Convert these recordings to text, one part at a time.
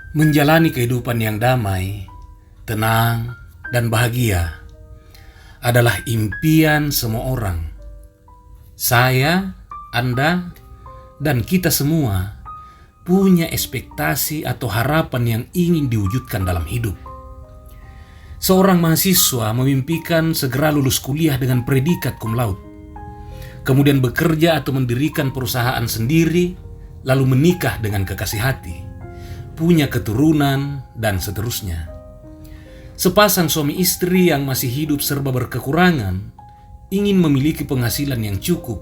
Menjalani kehidupan yang damai, tenang, dan bahagia adalah impian semua orang. Saya, Anda, dan kita semua punya ekspektasi atau harapan yang ingin diwujudkan dalam hidup. Seorang mahasiswa memimpikan segera lulus kuliah dengan predikat cum laude, kemudian bekerja atau mendirikan perusahaan sendiri, lalu menikah dengan kekasih hati, punya keturunan, dan seterusnya. Sepasang suami istri yang masih hidup serba berkekurangan ingin memiliki penghasilan yang cukup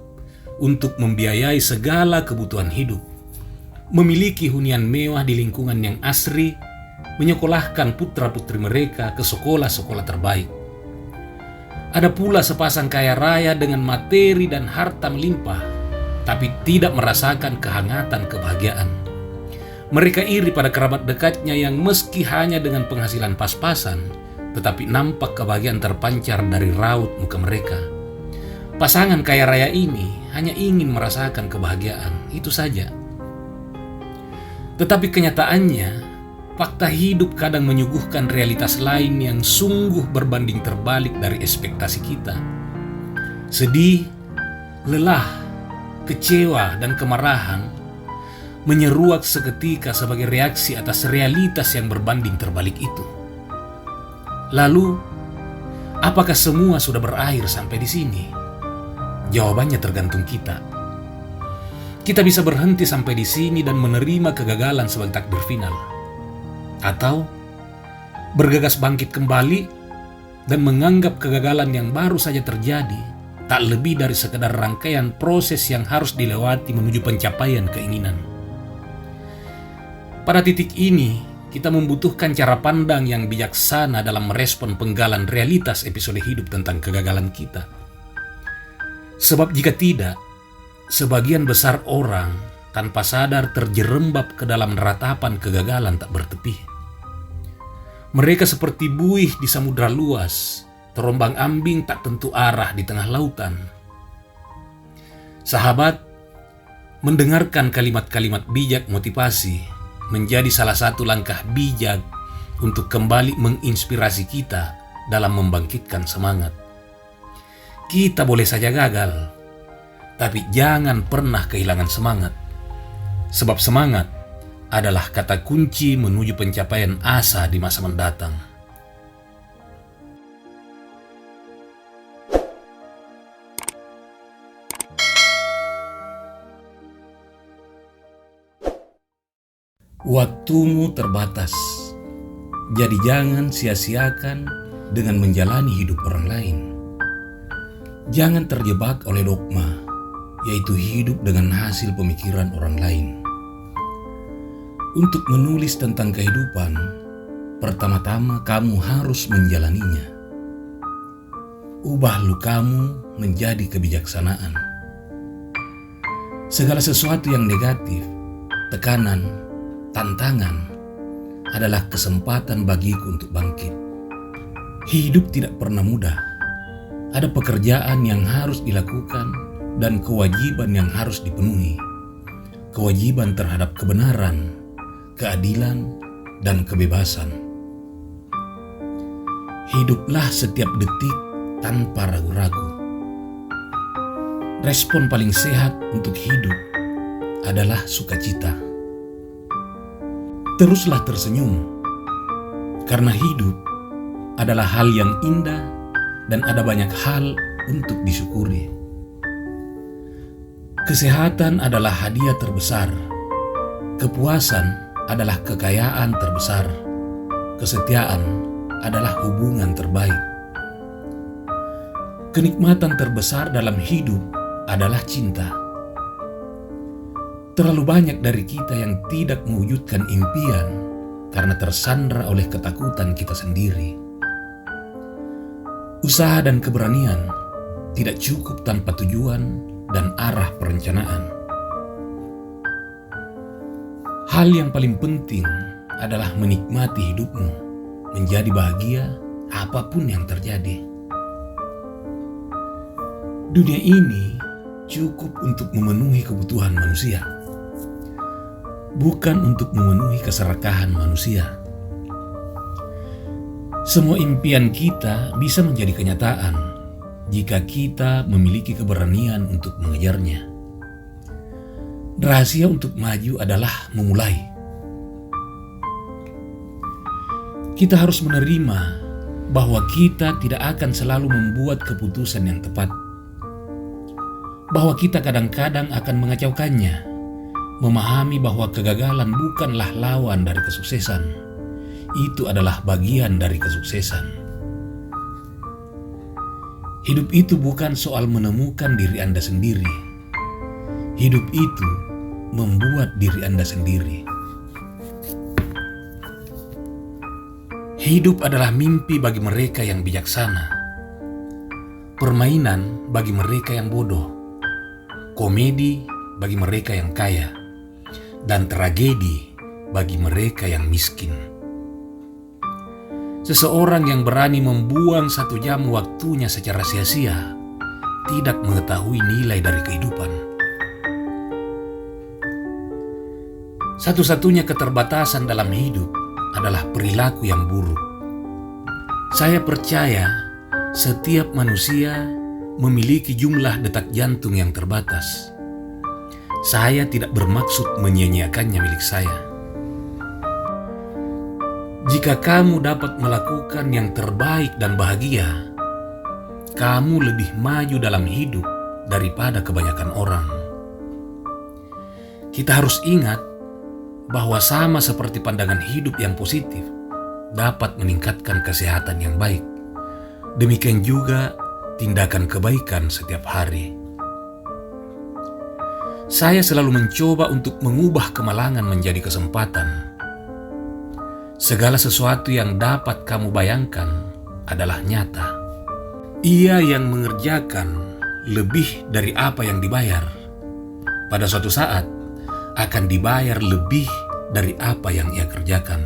untuk membiayai segala kebutuhan hidup, memiliki hunian mewah di lingkungan yang asri, menyekolahkan putra-putri mereka ke sekolah-sekolah terbaik. Ada pula sepasang kaya raya dengan materi dan harta melimpah, tapi tidak merasakan kehangatan kebahagiaan. Mereka iri pada kerabat dekatnya yang meski hanya dengan penghasilan pas-pasan, tetapi nampak kebahagiaan terpancar dari raut muka mereka. Pasangan kaya raya ini hanya ingin merasakan kebahagiaan, itu saja. Tetapi kenyataannya, fakta hidup kadang menyuguhkan realitas lain yang sungguh berbanding terbalik dari ekspektasi kita. Sedih, lelah, kecewa, dan kemarahan menyeruak seketika sebagai reaksi atas realitas yang berbanding terbalik itu. Lalu, apakah semua sudah berakhir sampai di sini? Jawabannya tergantung kita. Kita bisa berhenti sampai di sini dan menerima kegagalan sebagai takdir final, atau bergegas bangkit kembali dan menganggap kegagalan yang baru saja terjadi tak lebih dari sekedar rangkaian proses yang harus dilewati menuju pencapaian keinginan. Pada titik ini, kita membutuhkan cara pandang yang bijaksana dalam merespon penggalan realitas episode hidup tentang kegagalan kita. Sebab jika tidak, sebagian besar orang tanpa sadar terjerembab ke dalam ratapan kegagalan tak bertepi. Mereka seperti buih di samudra luas, terombang-ambing tak tentu arah di tengah lautan. Sahabat, mendengarkan kalimat-kalimat bijak motivasi menjadi salah satu langkah bijak untuk kembali menginspirasi kita dalam membangkitkan semangat. Kita boleh saja gagal, tapi jangan pernah kehilangan semangat. Sebab semangat adalah kata kunci menuju pencapaian asa di masa mendatang. Waktumu terbatas, jadi jangan sia-siakan dengan menjalani hidup orang lain. Jangan terjebak oleh dogma, yaitu hidup dengan hasil pemikiran orang lain. Untuk menulis tentang kehidupan, pertama-tama kamu harus menjalaninya. Ubah lukamu menjadi kebijaksanaan. Segala sesuatu yang negatif, tekanan, tantangan adalah kesempatan bagiku untuk bangkit. Hidup tidak pernah mudah. Ada pekerjaan yang harus dilakukan dan kewajiban yang harus dipenuhi. Kewajiban terhadap kebenaran, keadilan, dan kebebasan. Hiduplah setiap detik tanpa ragu-ragu. Respon paling sehat untuk hidup adalah sukacita. Teruslah tersenyum, karena hidup adalah hal yang indah dan ada banyak hal untuk disyukuri. Kesehatan adalah hadiah terbesar. Kepuasan adalah kekayaan terbesar. Kesetiaan adalah hubungan terbaik. Kenikmatan terbesar dalam hidup adalah cinta. Terlalu banyak dari kita yang tidak mewujudkan impian karena tersandra oleh ketakutan kita sendiri. Usaha dan keberanian tidak cukup tanpa tujuan dan arah perencanaan. Hal yang paling penting adalah menikmati hidupmu, menjadi bahagia apapun yang terjadi. Dunia ini cukup untuk memenuhi kebutuhan manusia. bukan untuk memenuhi keserakahan manusia. Semua impian kita bisa menjadi kenyataan jika kita memiliki keberanian untuk mengejarnya. Rahasia untuk maju adalah memulai. Kita harus menerima bahwa kita tidak akan selalu membuat keputusan yang tepat. Bahwa kita kadang-kadang akan mengacaukannya. Memahami bahwa kegagalan bukanlah lawan dari kesuksesan. Itu adalah bagian dari kesuksesan. Hidup itu bukan soal menemukan diri Anda sendiri. Hidup itu membuat diri Anda sendiri. Hidup adalah mimpi bagi mereka yang bijaksana, permainan bagi mereka yang bodoh, komedi bagi mereka yang kaya, dan tragedi bagi mereka yang miskin. Seseorang yang berani membuang 1 jam waktunya secara sia-sia tidak mengetahui nilai dari kehidupan. Satu-satunya keterbatasan dalam hidup adalah perilaku yang buruk. Saya percaya setiap manusia memiliki jumlah detak jantung yang terbatas. Saya tidak bermaksud menyia-nyiakannya milik saya. Jika kamu dapat melakukan yang terbaik dan bahagia, kamu lebih maju dalam hidup daripada kebanyakan orang. Kita harus ingat bahwa sama seperti pandangan hidup yang positif dapat meningkatkan kesehatan yang baik, demikian juga tindakan kebaikan setiap hari. Saya selalu mencoba untuk mengubah kemalangan menjadi kesempatan. Segala sesuatu yang dapat kamu bayangkan adalah nyata. Ia yang mengerjakan lebih dari apa yang dibayar, pada suatu saat akan dibayar lebih dari apa yang ia kerjakan.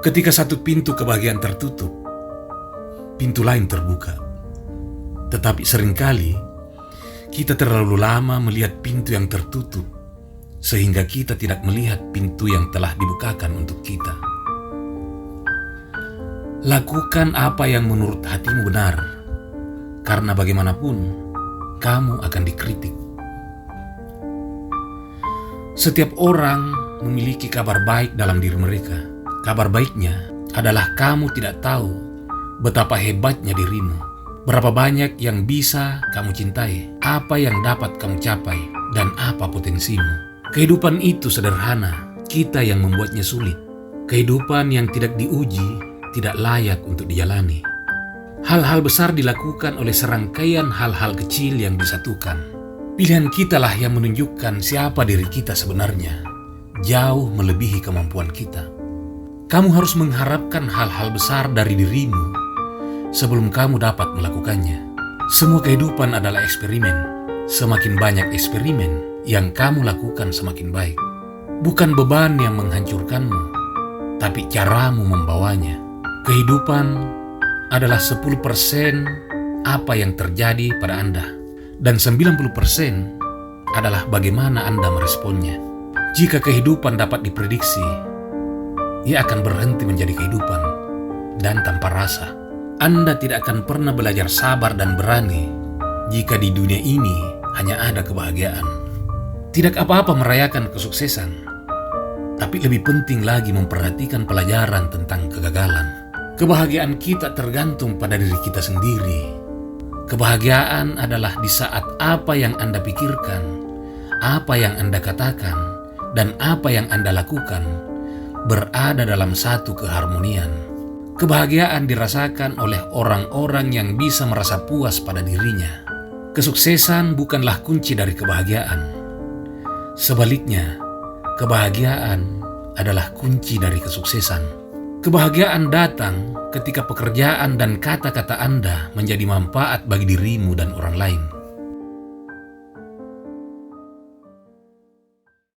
Ketika satu pintu kebahagiaan tertutup, pintu lain terbuka. Tetapi seringkali kita terlalu lama melihat pintu yang tertutup, sehingga kita tidak melihat pintu yang telah dibukakan untuk kita. Lakukan apa yang menurut hatimu benar, karena bagaimanapun kamu akan dikritik. Setiap orang memiliki kabar baik dalam diri mereka. Kabar baiknya adalah kamu tidak tahu betapa hebatnya dirimu, berapa banyak yang bisa kamu cintai, apa yang dapat kamu capai, dan apa potensimu. Kehidupan itu sederhana, kita yang membuatnya sulit. Kehidupan yang tidak diuji tidak layak untuk dijalani. Hal-hal besar dilakukan oleh serangkaian hal-hal kecil yang disatukan. Pilihan kitalah yang menunjukkan siapa diri kita sebenarnya, jauh melebihi kemampuan kita. Kamu harus mengharapkan hal-hal besar dari dirimu sebelum kamu dapat melakukannya. Semua kehidupan adalah eksperimen. Semakin banyak eksperimen yang kamu lakukan semakin baik. Bukan beban yang menghancurkanmu, tapi caramu membawanya. Kehidupan adalah 10% apa yang terjadi pada Anda, dan 90% adalah bagaimana Anda meresponnya. Jika kehidupan dapat diprediksi, ia akan berhenti menjadi kehidupan dan tanpa rasa. Anda tidak akan pernah belajar sabar dan berani jika di dunia ini hanya ada kebahagiaan. Tidak apa-apa merayakan kesuksesan, tapi lebih penting lagi memperhatikan pelajaran tentang kegagalan. Kebahagiaan kita tergantung pada diri kita sendiri. Kebahagiaan adalah di saat apa yang Anda pikirkan, apa yang Anda katakan, dan apa yang Anda lakukan berada dalam satu keharmonian. Kebahagiaan dirasakan oleh orang-orang yang bisa merasa puas pada dirinya. Kesuksesan bukanlah kunci dari kebahagiaan. Sebaliknya, kebahagiaan adalah kunci dari kesuksesan. Kebahagiaan datang ketika pekerjaan dan kata-kata Anda menjadi manfaat bagi dirimu dan orang lain.